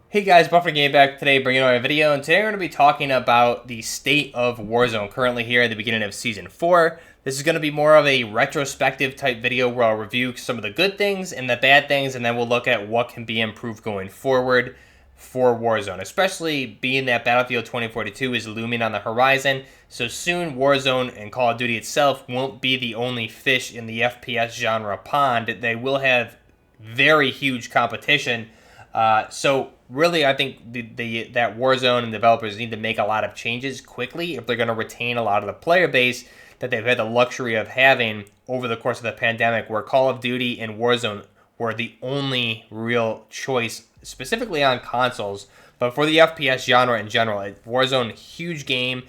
Hey guys, Buffer Game back today bringing you a video, and today we're going to be talking about the state of Warzone currently here at the beginning of Season 4. This is going to be more of a retrospective type video where I'll review some of the good things and the bad things, and then we'll look at what can be improved going forward for Warzone, especially being that Battlefield 2042 is looming on the horizon. So soon Warzone and Call of Duty itself won't be the only fish in the FPS genre pond. They will have very huge competition. So really, I think that Warzone and developers need to make a lot of changes quickly if they're going to retain a lot of the player base that they've had the luxury of having over the course of the pandemic, where Call of Duty and Warzone were the only real choice, specifically on consoles. But for the FPS genre in general, Warzone, huge game,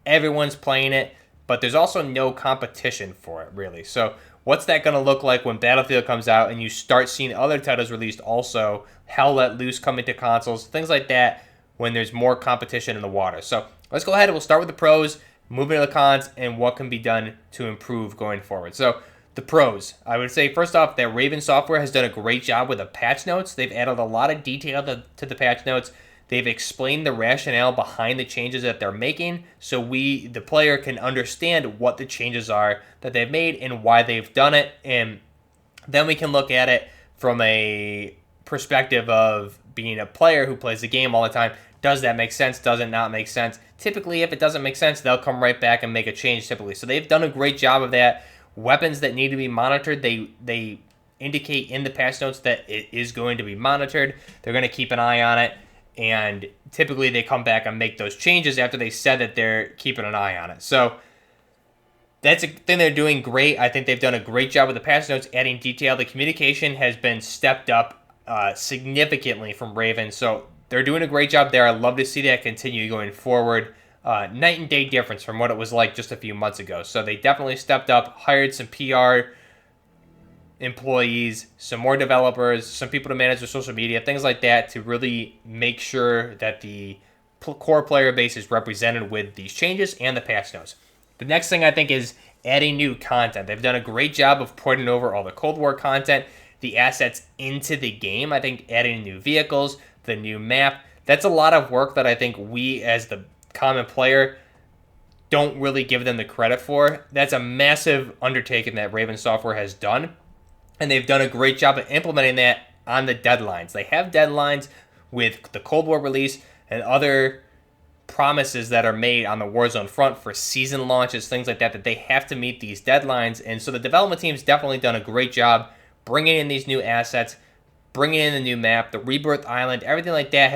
everyone's playing it, but there's also no competition for it, really. So what's that going to look like when Battlefield comes out and you start seeing other titles released also, Hell Let Loose coming to consoles, things like that, when there's more competition in the water. So let's go ahead and we'll start with the pros, move into the cons, and what can be done to improve going forward. So the pros, I would say first off that Raven Software has done a great job with the patch notes. They've added a lot of detail to the patch notes. They've explained the rationale behind the changes that they're making, so we, the player, can understand what the changes are that they've made and why they've done it. And then we can look at it from a perspective of being a player who plays the game all the time. Does that make sense? Does it not make sense? Typically, if it doesn't make sense, they'll come right back and make a change typically. So they've done a great job of that. Weapons that need to be monitored, they indicate in the patch notes that it is going to be monitored. They're going to keep an eye on it. And typically they come back and make those changes after they said that they're keeping an eye on it. So that's a thing they're doing great. I think they've done a great job with the patch notes, adding detail. The communication has been stepped up significantly from Raven. So they're doing a great job there. I love to see that continue going forward. Night and day difference from what it was like just a few months ago. So they definitely stepped up, hired some PR employees, some more developers, some people to manage their social media, things like that, to really make sure that the core player base is represented with these changes and the patch notes. The next thing I think is adding new content. They've done a great job of porting over all the Cold War content, the assets into the game. I think adding new vehicles, the new map, that's a lot of work that I think we as the common player don't really give them the credit for. That's a massive undertaking that Raven Software has done. And they've done a great job of implementing that on the deadlines. They have deadlines with the Cold War release and other promises that are made on the Warzone front for season launches, things like that, that they have to meet these deadlines. And so the development team's definitely done a great job bringing in these new assets, bringing in the new map, the Rebirth Island, everything like that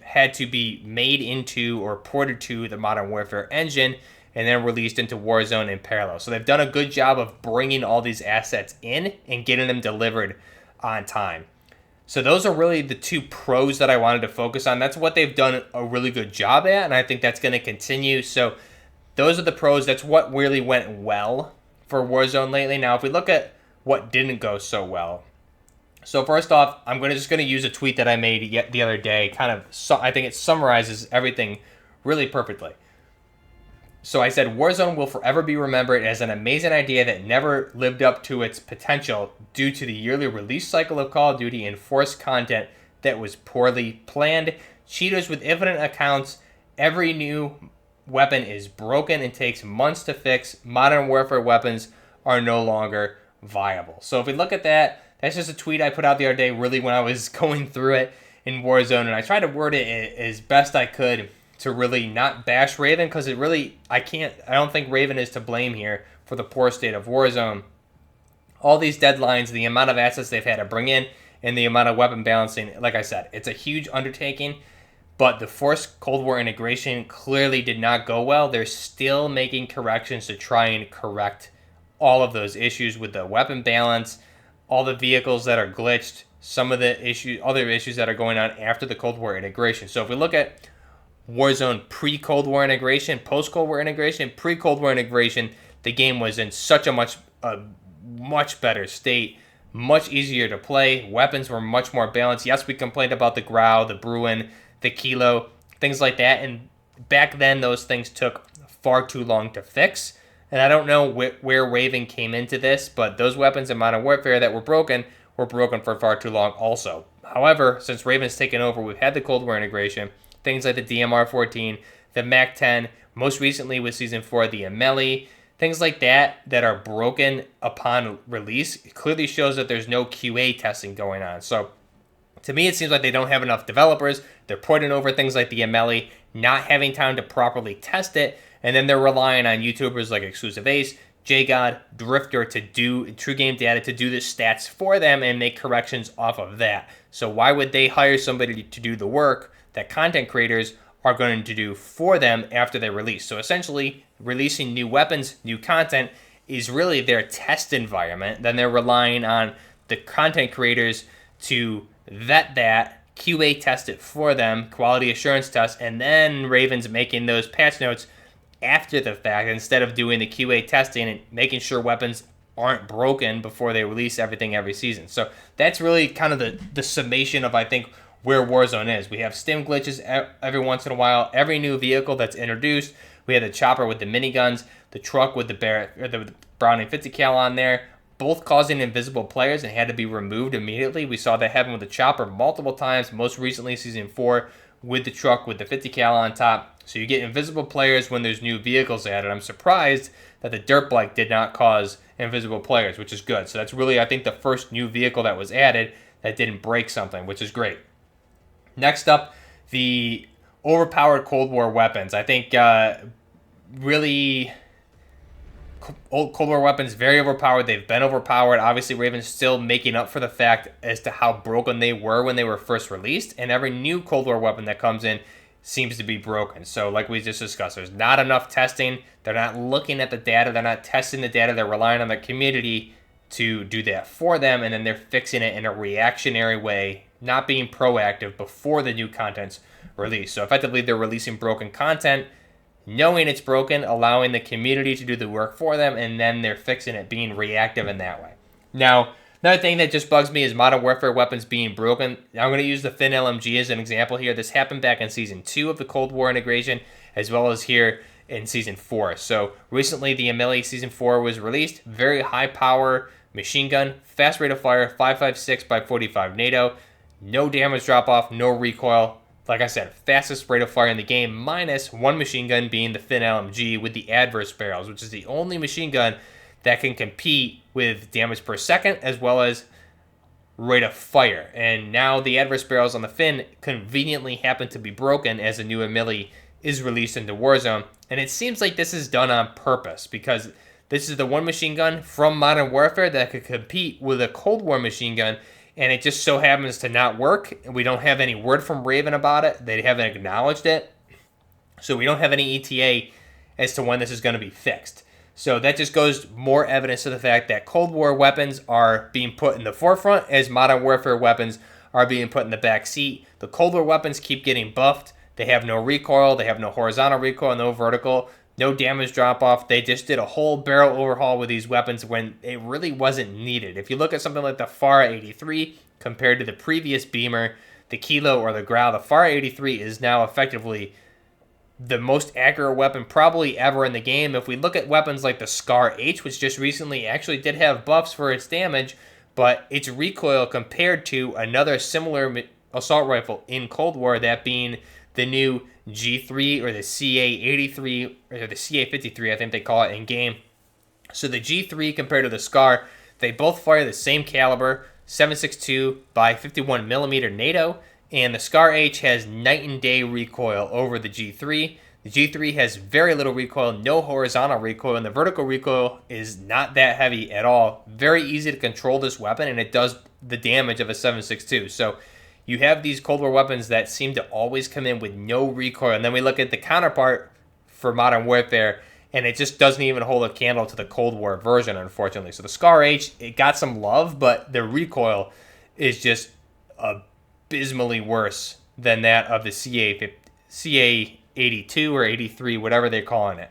had to be made into or ported to the Modern Warfare engine and then released into Warzone in parallel. So they've done a good job of bringing all these assets in and getting them delivered on time. So those are really the two pros that I wanted to focus on. That's what they've done a really good job at, and I think that's going to continue. So those are the pros. That's what really went well for Warzone lately. Now, if we look at what didn't go so well. So first off, I'm just going to use a tweet that I made the other day. I think it summarizes everything really perfectly. So I said, Warzone will forever be remembered as an amazing idea that never lived up to its potential due to the yearly release cycle of Call of Duty and forced content that was poorly planned. Cheaters with infinite accounts, every new weapon is broken and takes months to fix. Modern Warfare weapons are no longer viable. So if we look at that, that's just a tweet I put out the other day, really when I was going through it in Warzone, and I tried to word it as best I could to really not bash Raven, because I don't think Raven is to blame here for the poor state of Warzone. All these deadlines, the amount of assets they've had to bring in, and the amount of weapon balancing, like I said, it's a huge undertaking, but the forced Cold War integration clearly did not go well. They're still making corrections to try and correct all of those issues with the weapon balance, all the vehicles that are glitched, some of the other issues that are going on after the Cold War integration. So if we look at Warzone pre-Cold War integration, post-Cold War integration, pre-Cold War integration, the game was in such a much better state, much easier to play. Weapons were much more balanced. Yes, we complained about the Grau, the Bruin, the Kilo, things like that. And back then, those things took far too long to fix. And I don't know where Raven came into this, but those weapons in Modern Warfare that were broken for far too long also. However, since Raven's taken over, we've had the Cold War integration, things like the DMR-14, the MAC-10, most recently with Season 4, the Amelie, things like that are broken upon release. It clearly shows that there's no QA testing going on. So to me, it seems like they don't have enough developers. They're putting over things like the Amelie, not having time to properly test it, and then they're relying on YouTubers like Exclusive Ace, JGod, Drifter to do True Game Data to do the stats for them and make corrections off of that. So why would they hire somebody to do the work that content creators are going to do for them after they release? So essentially, releasing new weapons, new content is really their test environment. Then they're relying on the content creators to vet that, QA test it for them, quality assurance test, and then Raven's making those patch notes after the fact instead of doing the QA testing and making sure weapons aren't broken before they release everything every season. So that's really kind of the summation of, I think, where Warzone is. We have stim glitches every once in a while. Every new vehicle that's introduced, we had the chopper with the miniguns, the truck with the Browning 50 cal on there, both causing invisible players and had to be removed immediately. We saw that happen with the chopper multiple times, most recently Season 4 with the truck with the 50 cal on top. So you get invisible players when there's new vehicles added. I'm surprised that the dirt bike did not cause invisible players, which is good. So that's really, I think, the first new vehicle that was added that didn't break something, which is great. Next up, the overpowered Cold War weapons. I think really old Cold War weapons, very overpowered. They've been overpowered. Obviously, Raven's still making up for the fact as to how broken they were when they were first released. And every new Cold War weapon that comes in seems to be broken. So like we just discussed, there's not enough testing. They're not looking at the data. They're not testing the data. They're relying on the community to do that for them. And then they're fixing it in a reactionary way, not being proactive before the new content's released. So effectively, they're releasing broken content, knowing it's broken, allowing the community to do the work for them, and then they're fixing it, being reactive in that way. Now, another thing that just bugs me is Modern Warfare weapons being broken. I'm going to use the Fin LMG as an example here. This happened back in Season 2 of the Cold War integration, as well as here in Season 4. So recently, the Amelie Season 4 was released. Very high power machine gun, fast rate of fire, 5.56 by 45 NATO, no damage drop off, no recoil. Like I said, fastest rate of fire in the game, minus one machine gun being the Fin LMG with the adverse barrels, which is the only machine gun that can compete with damage per second as well as rate of fire. And now the adverse barrels on the Fin conveniently happen to be broken as a new Amelie is released into Warzone. And it seems like this is done on purpose because this is the one machine gun from Modern Warfare that could compete with a Cold War machine gun, and it just so happens to not work. We don't have any word from Raven about it. They haven't acknowledged it. So we don't have any ETA as to when this is going to be fixed. So that just goes more evidence to the fact that Cold War weapons are being put in the forefront as Modern Warfare weapons are being put in the back seat. The Cold War weapons keep getting buffed. They have no recoil. They have no horizontal recoil, no vertical, no damage drop-off. They just did a whole barrel overhaul with these weapons when it really wasn't needed. If you look at something like the FARA 83 compared to the previous Beamer, the Kilo or the Grau, the FARA 83 is now effectively the most accurate weapon probably ever in the game. If we look at weapons like the Scar H, which just recently actually did have buffs for its damage, but its recoil compared to another similar assault rifle in Cold War, that being the new G3 or the CA83 or the CA53, I think they call it in game. So the G3 compared to the Scar, they both fire the same caliber, 7.62 by 51 millimeter NATO, and the Scar H has night and day recoil over the G3. The G3 has very little recoil, no horizontal recoil, and the vertical recoil is not that heavy at all. Very easy to control this weapon, and it does the damage of a 7.62. So you have these Cold War weapons that seem to always come in with no recoil. And then we look at the counterpart for Modern Warfare, and it just doesn't even hold a candle to the Cold War version, unfortunately. So the Scar H, it got some love, but the recoil is just abysmally worse than that of the CA82 or 83, whatever they're calling it.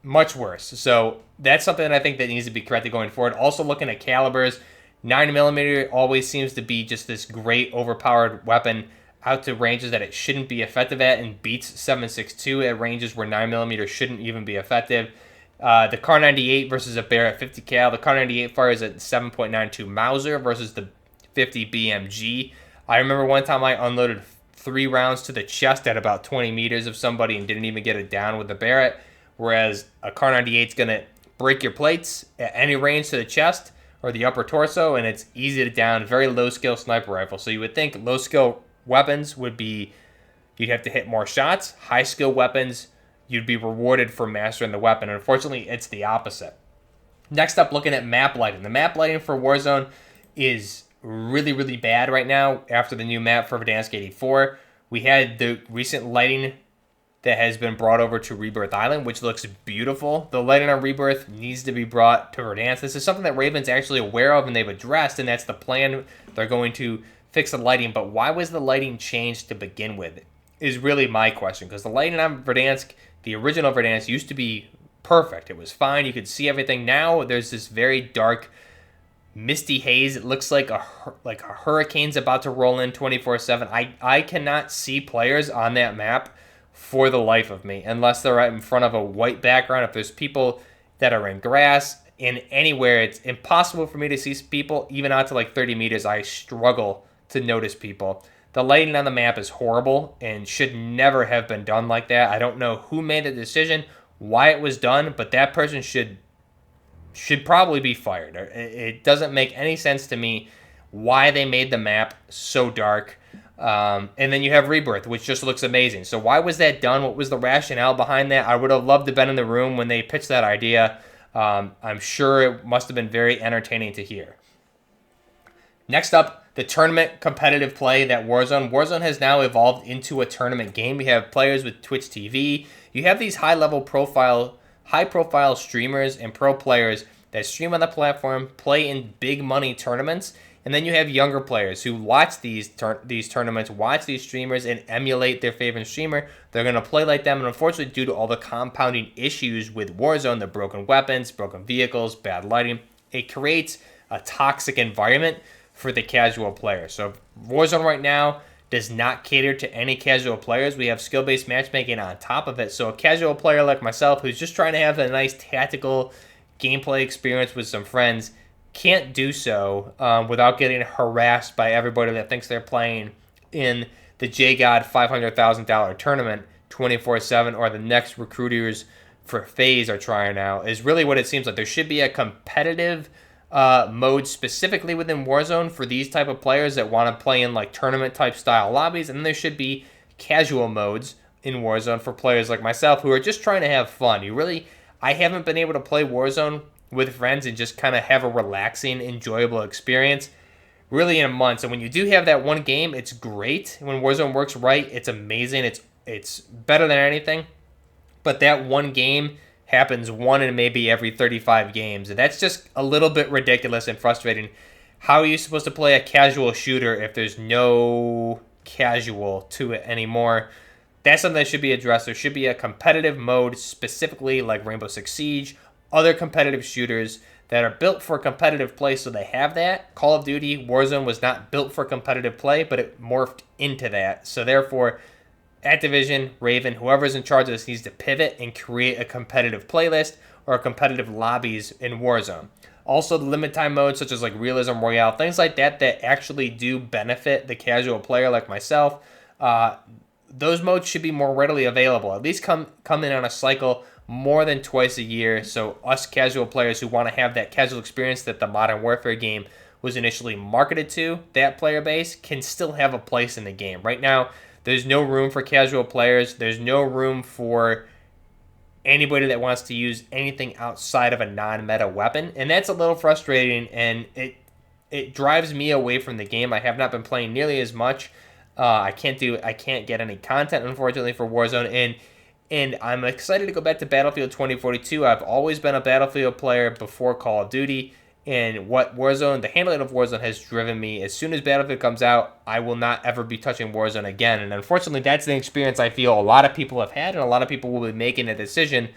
Much worse. So that's something that I think that needs to be corrected going forward. Also looking at calibers, 9mm always seems to be just this great overpowered weapon out to ranges that it shouldn't be effective at and beats 7.62 at ranges where 9mm shouldn't even be effective. The Kar 98 versus a Barrett 50 cal. The Kar 98 fires at 7.92 Mauser versus the 50 BMG. I remember one time I unloaded 3 rounds to the chest at about 20 meters of somebody and didn't even get it down with the Barrett, whereas a Kar 98 is going to break your plates at any range to the chest or the upper torso, and it's easy to down. Very low skill sniper rifle. So you would think low skill weapons would be, you'd have to hit more shots. High skill weapons, you'd be rewarded for mastering the weapon. Unfortunately, it's the opposite. Next up, looking at map lighting. The map lighting for Warzone is really, really bad right now after the new map for Verdansk 84. We had the recent lighting that has been brought over to Rebirth Island, which looks beautiful. The lighting on Rebirth needs to be brought to Verdansk. This is something that Raven's actually aware of and they've addressed, and that's the plan. They're going to fix the lighting, but why was the lighting changed to begin with is really my question, because the lighting on Verdansk, the original Verdansk, used to be perfect. It was fine. You could see everything. Now there's this very dark, misty haze. It looks like a hurricane's about to roll in 24/7. I cannot see players on that map for the life of me unless they're right in front of a white background. If there's people that are in grass, in anywhere, it's impossible for me to see people. Even out to like 30 meters, I struggle to notice people. The lighting on the map is horrible and should never have been done like that. I don't know who made the decision, why it was done, but that person should probably be fired. It doesn't make any sense to me why they made the map so dark. And then you have Rebirth, which just looks amazing. So why was that done? What was the rationale behind that? I would have loved to have been in the room when they pitched that idea. I'm sure it must have been very entertaining to hear. Next up, the tournament competitive play that Warzone has now evolved into a tournament game. We have players with Twitch TV. You have these high profile streamers and pro players that stream on the platform, play in big money tournaments, and then you have younger players who watch these tournaments, watch these streamers, and emulate their favorite streamer. They're going to play like them, and unfortunately, due to all the compounding issues with Warzone, the broken weapons, broken vehicles, bad lighting, it creates a toxic environment for the casual player. So Warzone right now does not cater to any casual players. We have skill-based matchmaking on top of it. So a casual player like myself who's just trying to have a nice tactical gameplay experience with some friends can't do so without getting harassed by everybody that thinks they're playing in the JGod $500,000 tournament 24/7, or the next recruiters for FaZe are trying out, is really what it seems like. There should be a competitive mode specifically within Warzone for these type of players that want to play in like tournament type style lobbies, and then there should be casual modes in Warzone for players like myself who are just trying to have fun. I haven't been able to play Warzone with friends and just kind of have a relaxing, enjoyable experience really in a month. So when you do have that one game, it's great. When Warzone works right, it's amazing. It's better than anything. But that one game happens one in maybe every 35 games. And that's just a little bit ridiculous and frustrating. How are you supposed to play a casual shooter if there's no casual to it anymore? That's something that should be addressed. There should be a competitive mode specifically like Rainbow Six Siege, other competitive shooters that are built for competitive play, so they have that. Call of Duty Warzone was not built for competitive play, but it morphed into that. So therefore, Activision, Raven, whoever's in charge of this needs to pivot and create a competitive playlist or competitive lobbies in Warzone. Also, the limit time modes such as like Realism Royale, things like that actually do benefit the casual player like myself. Those modes should be more readily available. At least come in on a cycle more than twice a year, so us casual players who want to have that casual experience that the Modern Warfare game was initially marketed to, that player base can still have a place in the game. Right now, there's no room for casual players. There's no room for anybody that wants to use anything outside of a non-meta weapon, and that's a little frustrating, and it drives me away from the game. I have not been playing nearly as much. I can't get any content, unfortunately, for Warzone, and I'm excited to go back to Battlefield 2042. I've always been a Battlefield player before Call of Duty, and the handling of Warzone has driven me. As soon as Battlefield comes out, I will not ever be touching Warzone again, and unfortunately, that's the experience I feel a lot of people have had, and a lot of people will be making a decision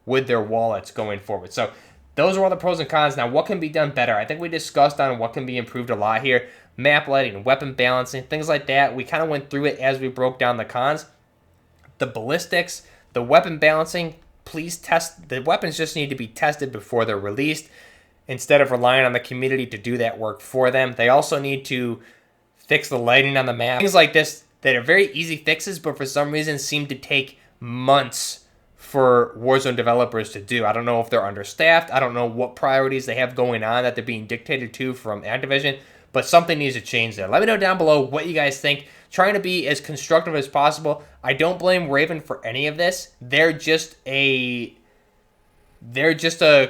with their wallets going forward. So those are all the pros and cons. Now, what can be done better? I think we discussed on what can be improved a lot here. Map lighting, weapon balancing, things like that. We kind of went through it as we broke down the cons. The ballistics, the weapon balancing, please test. The weapons just need to be tested before they're released instead of relying on the community to do that work for them. They also need to fix the lighting on the map. Things like this that are very easy fixes, but for some reason seem to take months for Warzone developers to do. I don't know if they're understaffed. I don't know what priorities they have going on that they're being dictated to from Activision, but something needs to change there. Let me know down below what you guys think. Trying to be as constructive as possible. I don't blame Raven for any of this. They're just a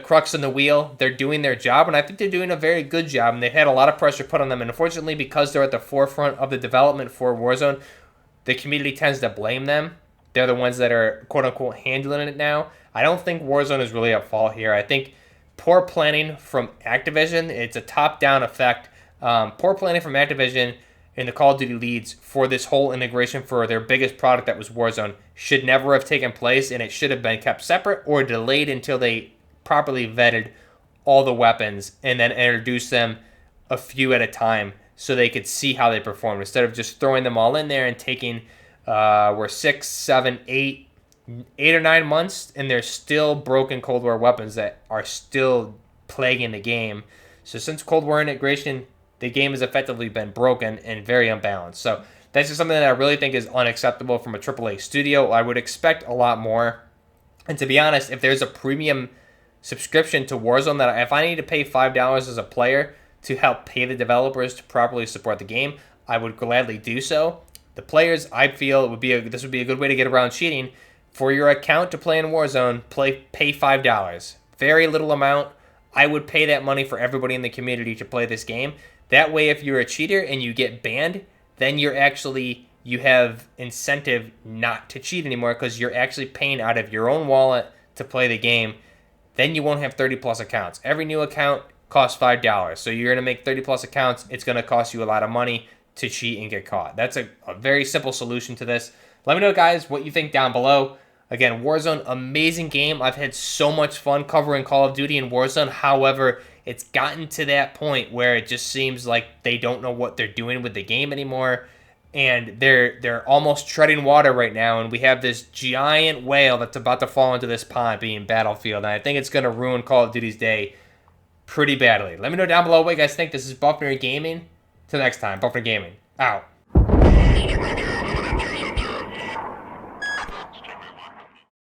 crux in the wheel. They're doing their job, and I think they're doing a very good job, and they've had a lot of pressure put on them, and unfortunately, because they're at the forefront of the development for Warzone, the community tends to blame them. They're the ones that are, quote-unquote, handling it now. I don't think Warzone is really at fault here. I think poor planning from Activision, it's a top-down effect. Poor planning from Activision and the Call of Duty leads for this whole integration for their biggest product that was Warzone should never have taken place, and it should have been kept separate or delayed until they properly vetted all the weapons and then introduced them a few at a time so they could see how they performed instead of just throwing them all in there and taking we're 6, 7, 8 or 9 months, and there's still broken Cold War weapons that are still plaguing the game. So since Cold War integration, the game has effectively been broken and very unbalanced. So that's just something that I really think is unacceptable from a AAA studio. I would expect a lot more. And to be honest, if there's a premium subscription to Warzone that if I need to pay $5 as a player to help pay the developers to properly support the game, I would gladly do so. The players, I feel, this would be a good way to get around cheating. For your account to play in Warzone, pay $5. Very little amount. I would pay that money for everybody in the community to play this game. That way, if you're a cheater and you get banned, then you have incentive not to cheat anymore because you're actually paying out of your own wallet to play the game. Then you won't have 30 plus accounts. Every new account costs $5. So you're going to make 30 plus accounts. It's going to cost you a lot of money to cheat and get caught. That's a very simple solution to this. Let me know, guys, what you think down below. Again, Warzone, amazing game. I've had so much fun covering Call of Duty and Warzone. However, it's gotten to that point where it just seems like they don't know what they're doing with the game anymore. And they're almost treading water right now. And we have this giant whale that's about to fall into this pond being Battlefield. And I think it's going to ruin Call of Duty's day pretty badly. Let me know down below what you guys think. This is Buffner Gaming. Till next time, Buffner Gaming, out.